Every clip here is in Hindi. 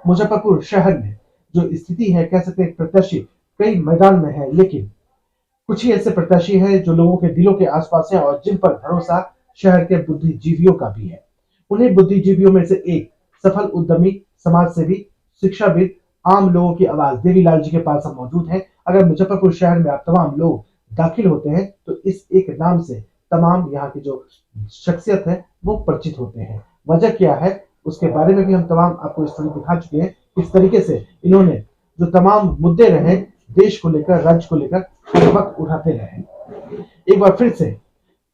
मुजफ्फरपुर शहर में जो स्थिति है, कह सकते हैं प्रत्याशी कई मैदान में है, लेकिन कुछ ही ऐसे प्रत्याशी हैं जो लोगों के दिलों के आसपास हैं और जिन पर भरोसा शहर के बुद्धिजीवियों का भी है। उन्हीं बुद्धिजीवियों में से एक सफल उद्यमी, समाज सेवी, शिक्षाविद, आम लोगों की आवाज देवीलाल जी के पास हम मौजूद हैं। अगर मुजफ्फरपुर शहर में आप तमाम लोग दाखिल होते हैं तो इस एक नाम से तमाम यहाँ की जो शख्सियत है वो परिचित होते हैं। वजह क्या है उसके बारे में भी हम तमाम आपको स्टोरी दिखा चुके हैं। किस तरीके से इन्होंने जो तमाम मुद्दे रहे देश को लेकर, राज्य को लेकर, हर वक्त उठाते रहे। एक बार फिर से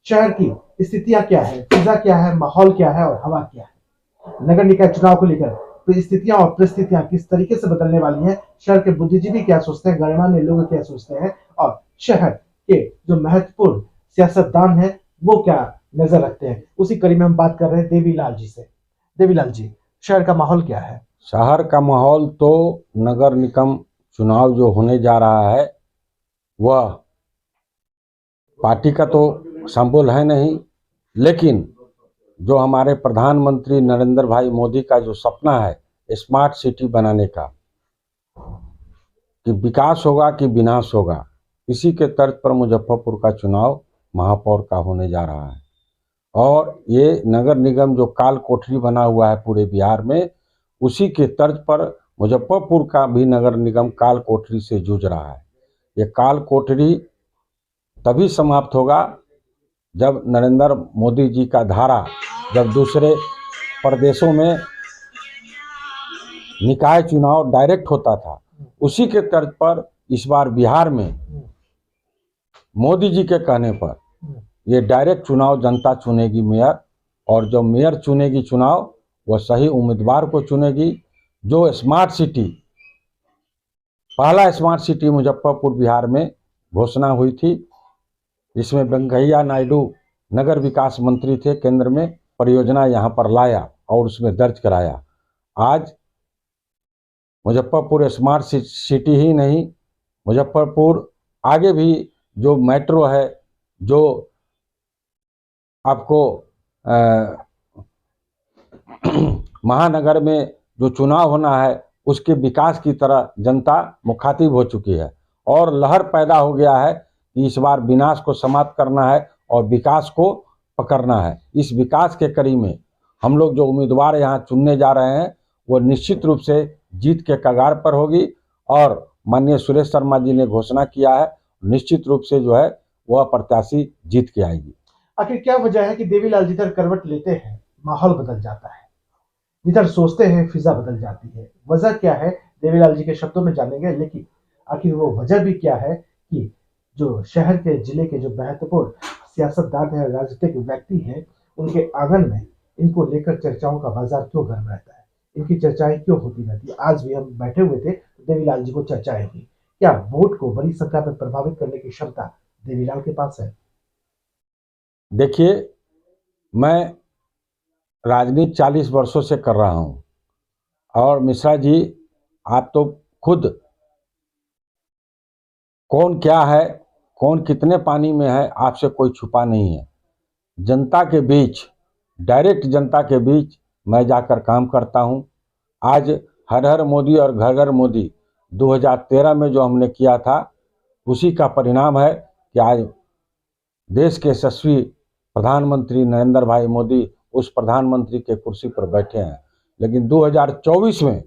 शहर की स्थितियां क्या है, फिजा क्या है, माहौल क्या है और हवा क्या है, नगर निकाय चुनाव को लेकर स्थितियां और परिस्थितियां किस तरीके से बदलने वाली हैं, शहर के बुद्धिजीवी क्या सोचते हैं, गणमान्य लोग क्या सोचते हैं और शहर के जो महत्वपूर्ण सियासतदान है वो क्या नजर रखते हैं, उसी कड़ी में हम बात कर रहे हैं देवीलाल जी से। देवीलाल जी, शहर का माहौल क्या है? शहर का माहौल तो नगर निगम चुनाव जो होने जा रहा है वह पार्टी का तो संबोल है नहीं, लेकिन जो हमारे प्रधानमंत्री नरेंद्र भाई मोदी का जो सपना है स्मार्ट सिटी बनाने का, कि विकास होगा कि विनाश होगा, इसी के तर्ज पर मुजफ्फरपुर का चुनाव महापौर का होने जा रहा है। और ये नगर निगम जो काल कोठरी बना हुआ है पूरे बिहार में, उसी के तर्ज पर मुजफ्फरपुर का भी नगर निगम काल कोठरी से जूझ रहा है। ये काल कोठरी तभी समाप्त होगा जब नरेंद्र मोदी जी का धारा जब दूसरे प्रदेशों में निकाय चुनाव डायरेक्ट होता था, उसी के तर्ज पर इस बार बिहार में मोदी जी के कहने पर ये डायरेक्ट चुनाव जनता चुनेगी मेयर, और जो मेयर चुनेगी चुनाव वह सही उम्मीदवार को चुनेगी। जो स्मार्ट सिटी, पहला स्मार्ट सिटी मुजफ्फरपुर बिहार में घोषणा हुई थी, जिसमें वेंकैया नायडू नगर विकास मंत्री थे, केंद्र में परियोजना यहाँ पर लाया और उसमें दर्ज कराया। आज मुजफ्फरपुर स्मार्ट सिटी ही नहीं, मुजफ्फरपुर आगे भी जो मेट्रो है, जो आपको महानगर में जो चुनाव होना है उसके विकास की तरह जनता मुखातिब हो चुकी है और लहर पैदा हो गया है कि इस बार विनाश को समाप्त करना है और विकास को पकड़ना है। इस विकास के कड़ी में हम लोग जो उम्मीदवार यहाँ चुनने जा रहे हैं वो निश्चित रूप से जीत के कगार पर होगी, और माननीय सुरेश शर्मा जी ने घोषणा किया है निश्चित रूप से जो है वह प्रत्याशी जीत के आएगी। आखिर क्या वजह है कि देवीलाल जिधर करवट लेते हैं माहौल बदल जाता है, जिधर सोचते हैं फिजा बदल जाती है? वजह क्या है देवीलाल जी के शब्दों में जानेंगे, लेकिन आखिर वो वजह भी क्या है कि जो शहर के जिले के जो महत्वपूर्ण सियासतदान है, राजनीतिक व्यक्ति है, उनके आंगन में इनको लेकर चर्चाओं का बाजार क्यों गर्म रहता है, इनकी चर्चाएं क्यों होती रहती है? आज भी हम बैठे हुए थे तो देवीलाल जी को चर्चाएं हुई। क्या वोट को बड़ी संख्या में प्रभावित करने की क्षमता देवीलाल के पास है? देखिए, मैं राजनीति 40 वर्षों से कर रहा हूं, और मिश्रा जी आप तो खुद कौन क्या है, कौन कितने पानी में है, आपसे कोई छुपा नहीं है। जनता के बीच, डायरेक्ट जनता के बीच मैं जाकर काम करता हूं। आज हर हर मोदी और घर घर मोदी 2013 में जो हमने किया था, उसी का परिणाम है कि आज देश के यशस्वी प्रधानमंत्री नरेंद्र भाई मोदी उस प्रधानमंत्री के कुर्सी पर बैठे हैं। लेकिन 2024 में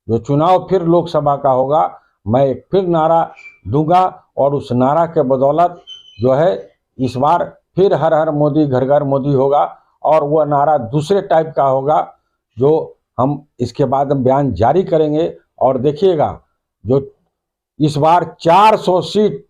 जो चुनाव फिर लोकसभा का होगा, मैं एक फिर नारा दूंगा, और उस नारा के बदौलत जो है इस बार फिर हर हर मोदी घर घर मोदी होगा, और वह नारा दूसरे टाइप का होगा जो हम इसके बाद हम बयान जारी करेंगे। और देखिएगा, जो इस बार 400 सीट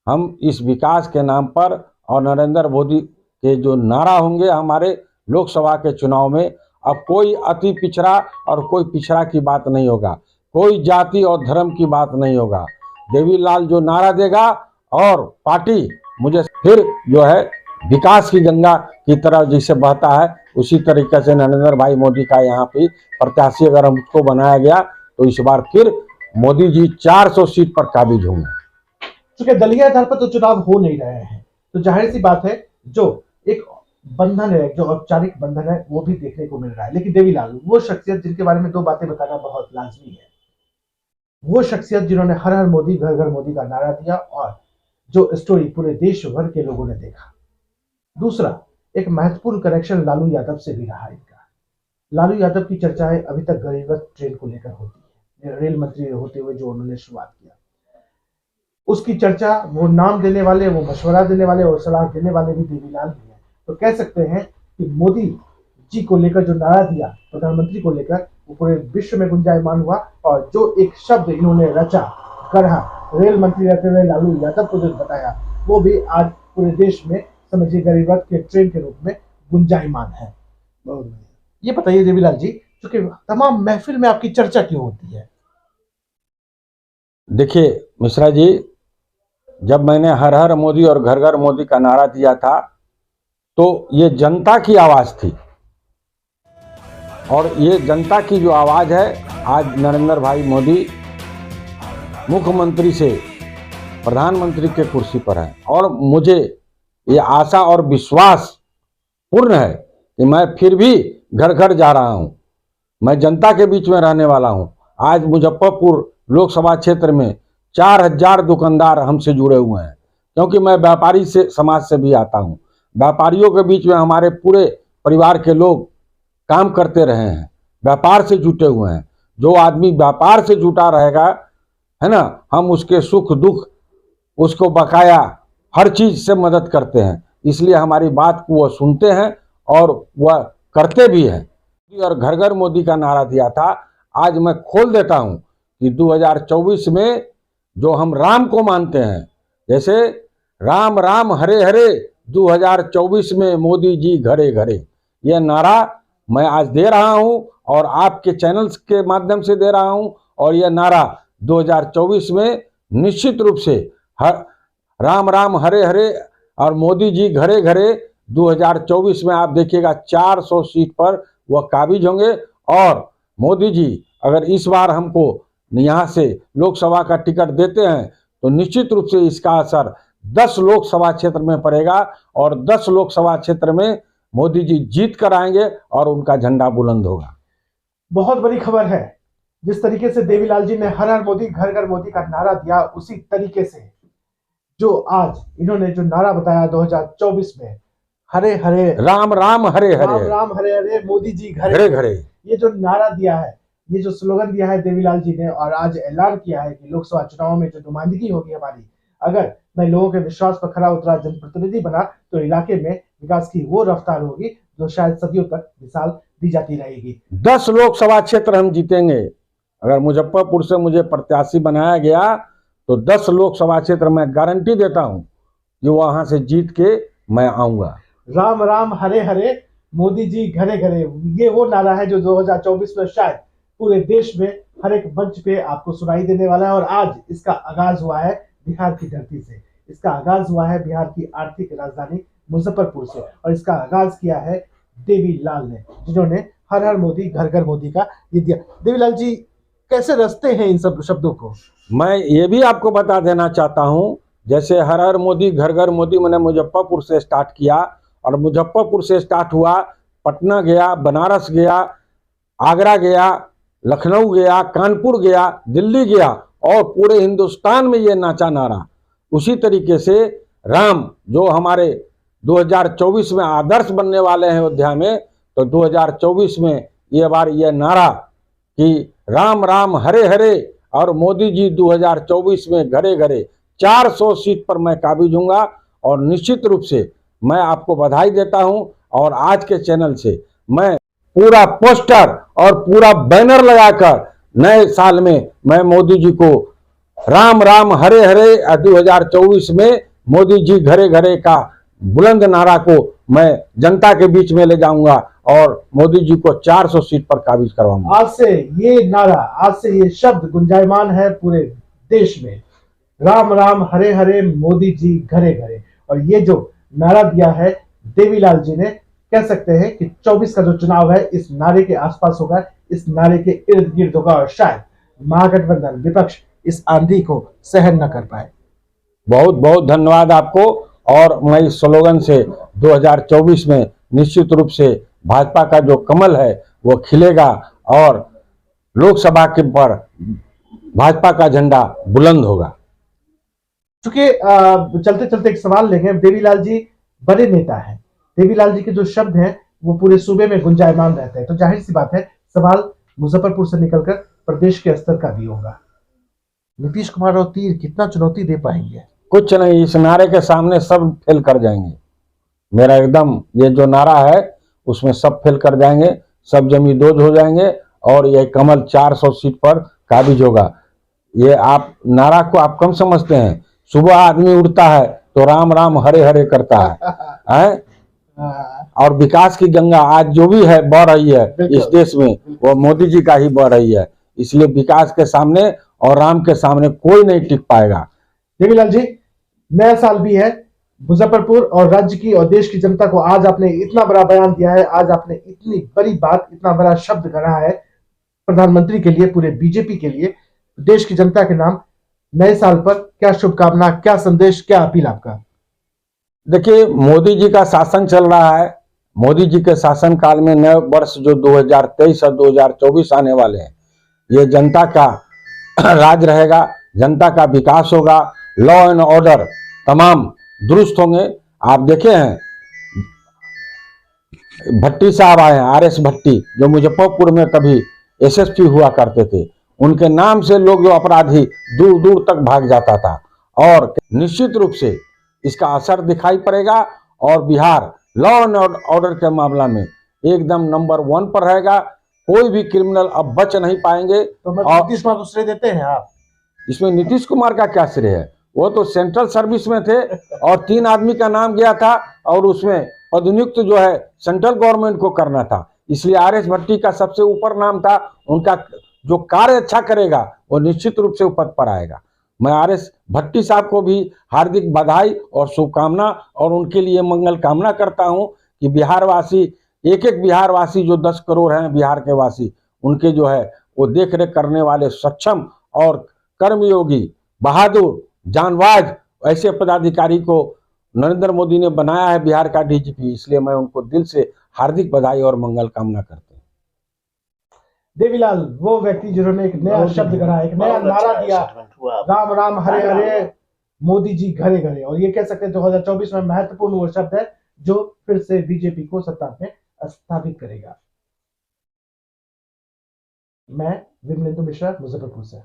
हम इस विकास के नाम पर और नरेंद्र मोदी के जो नारा होंगे हमारे लोकसभा के चुनाव में, अब कोई अति पिछड़ा और कोई पिछड़ा की बात नहीं होगा, कोई जाति और धर्म की बात नहीं होगा। देवीलाल जो नारा देगा और पार्टी मुझे फिर जो है विकास की गंगा की तरह जिसे बहता है, उसी तरीके से नरेंद्र भाई मोदी का यहाँ पे प्रत्याशी अगर हमको बनाया गया तो इस बार फिर मोदी जी 400 सीट पर काबिज होंगे। क्योंकि दलीय आधार पर तो चुनाव हो नहीं रहे हैं, तो जाहिर सी बात है जो एक बंधन है, जो औपचारिक बंधन है, वो भी देखने को मिल रहा है। लेकिन देवीलाल वो शख्सियत जिनके बारे में दो बातें बताना बहुत लाजमी है। वो शख्सियत जिन्होंने हर हर मोदी घर घर मोदी का नारा दिया और जो स्टोरी पूरे देश भर के लोगों ने देखा। दूसरा, एक महत्वपूर्ण कनेक्शन लालू यादव से भी रहा इनका। लालू यादव की चर्चाएं अभी तक गरीब रथ ट्रेन को लेकर होती है। रेल मंत्री होते हुए जो उन्होंने शुरुआत किया, उसकी चर्चा वो नाम देने वाले, वो मशवरा देने वाले और सलाह देने वाले भी देवीलाल ही है। तो कह सकते हैं कि मोदी जी को लेकर जो नारा दिया प्रधानमंत्री को लेकर, वो पूरे विश्व में गुंजायमान हुआ। और जो एक शब्द इन्होंने रचा गढ़ा, रेल मंत्री रहते हुए लालू यादव को जो बताया, वो भी आज पूरे देश में समझिए गरीब रथ के ट्रेन के रूप में गुंजायमान है। ये बताइए देवीलाल जी, क्योंकि तमाम महफिल में आपकी चर्चा क्यों होती है? देखिए मिश्रा जी, जब मैंने हर हर मोदी और घर घर मोदी का नारा दिया था तो ये जनता की आवाज़ थी, और ये जनता की जो आवाज़ है, आज नरेंद्र भाई मोदी मुख्यमंत्री से प्रधानमंत्री के कुर्सी पर हैं। और मुझे ये आशा और विश्वास पूर्ण है कि मैं फिर भी घर घर जा रहा हूँ। मैं जनता के बीच में रहने वाला हूँ। आज मुजफ्फरपुर लोकसभा क्षेत्र में 4000 दुकानदार हमसे जुड़े हुए हैं, क्योंकि मैं व्यापारी से समाज से भी आता हूँ। व्यापारियों के बीच में हमारे पूरे परिवार के लोग काम करते रहे हैं, व्यापार से जुटे हुए हैं। जो आदमी व्यापार से जुटा रहेगा, है ना, हम उसके सुख दुख, उसको बकाया हर चीज़ से मदद करते हैं। इसलिए हमारी बात को वह सुनते हैं और वह करते भी हैं। और घर घर मोदी का नारा दिया था, आज मैं खोल देता हूं कि 2024 में जो हम राम को मानते हैं, जैसे राम राम हरे हरे 2024 में मोदी जी घरे घरे, यह नारा मैं आज दे रहा हूं और आपके चैनल्स के माध्यम से दे रहा हूं। और यह नारा 2024 में निश्चित रूप से राम राम हरे हरे और मोदी जी घरे घरे 2024 में आप देखिएगा 400 सीट पर वह काबिज होंगे। और मोदी जी अगर इस बार हमको यहाँ से लोकसभा का टिकट देते हैं तो निश्चित रूप से इसका असर 10 लोकसभा क्षेत्र में पड़ेगा, और 10 लोकसभा क्षेत्र में मोदी जी जीत कर आएंगे और उनका झंडा बुलंद होगा। बहुत बड़ी खबर है। जिस तरीके से देवीलाल जी ने हर हर मोदी घर घर मोदी का नारा दिया, उसी तरीके से जो आज इन्होंने जो नारा बताया 2024 में, हरे हरे राम राम हरे हरे, राम राम हरे हरे मोदी जी घरे घरे घरे, ये जो नारा दिया है, ये जो स्लोगन दिया है देवीलाल जी ने, और आज ऐलान किया है कि लोकसभा चुनाव में जो नुमाइंदगी होगी हमारी, अगर मैं लोगों के विश्वास पर खरा उतरा जनप्रतिनिधि बना, तो इलाके में विकास की वो रफ्तार होगी जो शायद सदियों तक मिसाल दी जाती रहेगी। 10 लोकसभा क्षेत्र हम जीतेंगे। अगर मुजफ्फरपुर से मुझे प्रत्याशी बनाया गया तो 10 लोकसभा क्षेत्र मैं गारंटी देता हूं कि वहां से जीत के मैं आऊंगा। राम राम हरे हरे मोदी जी घरे घरे, ये वो नारा है जो 2024 में शायद पूरे देश में हर एक मंच पे आपको सुनाई देने वाला है। और आज इसका आगाज हुआ है बिहार की धरती से, इसका आगाज हुआ है बिहार की आर्थिक राजधानी मुजफ्फरपुर से, और इसका आगाज किया है देवीलाल ने, जिन्होंने हर हर मोदी घर घर मोदी का ये दिया। देवीलाल जी कैसे रचते हैं इन सब शब्दों को? मैं ये भी आपको बता देना चाहता हूं, जैसे हर हर मोदी घर घर मोदी मैंने मुजफ्फरपुर से स्टार्ट किया, और मुजफ्फरपुर से स्टार्ट हुआ, पटना गया, बनारस गया, आगरा गया, लखनऊ गया, कानपुर गया, दिल्ली गया, और पूरे हिंदुस्तान में ये नाचा नारा। उसी तरीके से राम जो हमारे 2024 में आदर्श बनने वाले हैं अयोध्या में, तो 2024 में ये बार ये नारा कि राम राम हरे हरे और मोदी जी 2024 में घरे घरे 400 सीट पर मैं काबिज हूँगा। और निश्चित रूप से मैं आपको बधाई देता हूं, और आज के चैनल से मैं पूरा पोस्टर और पूरा बैनर लगाकर नए साल में मैं मोदी जी को राम राम हरे हरे 2024 में मोदी जी घरे घरे का बुलंद नारा को मैं जनता के बीच में ले जाऊंगा और मोदी जी को 400 सीट पर काबिज करवाऊंगा। आज से ये नारा, आज से ये शब्द गुंजायमान है पूरे देश में, राम राम हरे हरे मोदी जी घरे घरे। और ये जो नारा दिया है देवीलाल जी ने, कह सकते हैं कि 24 का जो चुनाव है इस नारे के आसपास होगा, इस नारे के इर्द गिर्द होगा, और शायद महागठबंधन विपक्ष इस आंधी को सहन न कर पाए। बहुत बहुत धन्यवाद आपको, और मैं इस स्लोगन से 2024 में निश्चित रूप से भाजपा का जो कमल है वो खिलेगा और लोकसभा के पर भाजपा का झंडा बुलंद होगा। चूंकि चलते चलते एक सवाल लेंगे। देवीलाल जी बड़े नेता हैं, देवीलाल जी के जो शब्द हैं वो पूरे सूबे में गुंजायमान रहते हैं, तो जाहिर सी बात है सवाल मुजफ्फरपुर से निकलकर प्रदेश के स्तर का भी होगा। नीतीश कुमार और तीर कितना चुनौती दे पाएंगे? कुछ नहीं, इस नारे के सामने सब फेल कर जाएंगे। मेरा एकदम ये जो नारा है उसमें सब फेल कर जाएंगे, सब जमींदोज हो जाएंगे और ये कमल 400 सीट पर काबिज होगा। ये आप नारा को आप कम समझते हैं। सुबह आदमी उठता है तो राम राम हरे हरे करता है? और विकास की गंगा आज जो भी है बह रही है इस देश में, वो मोदी जी का ही बह रही है। इसलिए विकास के सामने और राम के सामने कोई नहीं टिक पाएगा। देवीलाल जी, नया साल भी है, मुजफ्फरपुर और राज्य की और देश की जनता को आज आपने इतना बड़ा बयान दिया है, आज आपने इतनी बड़ी बात, इतना बड़ा शब्द गढ़ा है प्रधानमंत्री के लिए, पूरे बीजेपी के लिए, देश की जनता के नाम। नए साल पर क्या शुभकामना, क्या संदेश, क्या अपील आपका? देखिए, मोदी जी का शासन चल रहा है। मोदी जी के शासन काल में नए वर्ष जो 2023 और 2024 आने वाले हैं, ये जनता का राज रहेगा, जनता का विकास होगा, लॉ एंड ऑर्डर तमाम दुरुस्त होंगे। आप देखे हैं भट्टी साहब आए हैं, आरएस भट्टी, जो मुजफ्फरपुर में कभी एसएसपी हुआ करते थे, उनके नाम से लोग जो अपराधी दूर दूर तक भाग जाता था। और निश्चित रूप से इसका असर दिखाई पड़ेगा और बिहार लॉ एंड ऑर्डर के मामला में एकदम नंबर 1 पर रहेगा। कोई भी क्रिमिनल अब बच नहीं पाएंगे। तो नीतीश कुमार को श्रेय देते हैं आप? इसमें नीतीश कुमार का क्या श्रेय है? वो तो सेंट्रल सर्विस में थे और 3 आदमी का नाम गया था और उसमें पदनियुक्त जो है सेंट्रल गवर्नमेंट को करना था, इसलिए आरएस भट्टी का सबसे ऊपर नाम था। उनका जो कार्य अच्छा करेगा वो निश्चित रूप से पद पर आएगा। मैं आरएस भट्टी साहब को भी हार्दिक बधाई और शुभकामना और उनके लिए मंगल कामना करता हूं कि बिहारवासी, एक एक बिहारवासी जो 10 करोड़ हैं बिहार के वासी, उनके जो है वो देख रेख करने वाले सक्षम और कर्मयोगी, बहादुर, जानबाज ऐसे पदाधिकारी को नरेंद्र मोदी ने बनाया है बिहार का डीजीपी। इसलिए मैं उनको दिल से हार्दिक बधाई और मंगल कामना करते हैं। देवीलाल वो व्यक्ति जिन्होंने एक नया शब्द गढ़ा, एक नया नारा दिया, राम राम हरे हरे, मोदी जी घरे घरे, और ये कह सकते हैं 2024 में महत्वपूर्ण वो शब्द है जो फिर से बीजेपी को सत्ता में स्थापित करेगा। मैं विमलेंदु मिश्रा, मुजफ्फरपुर से।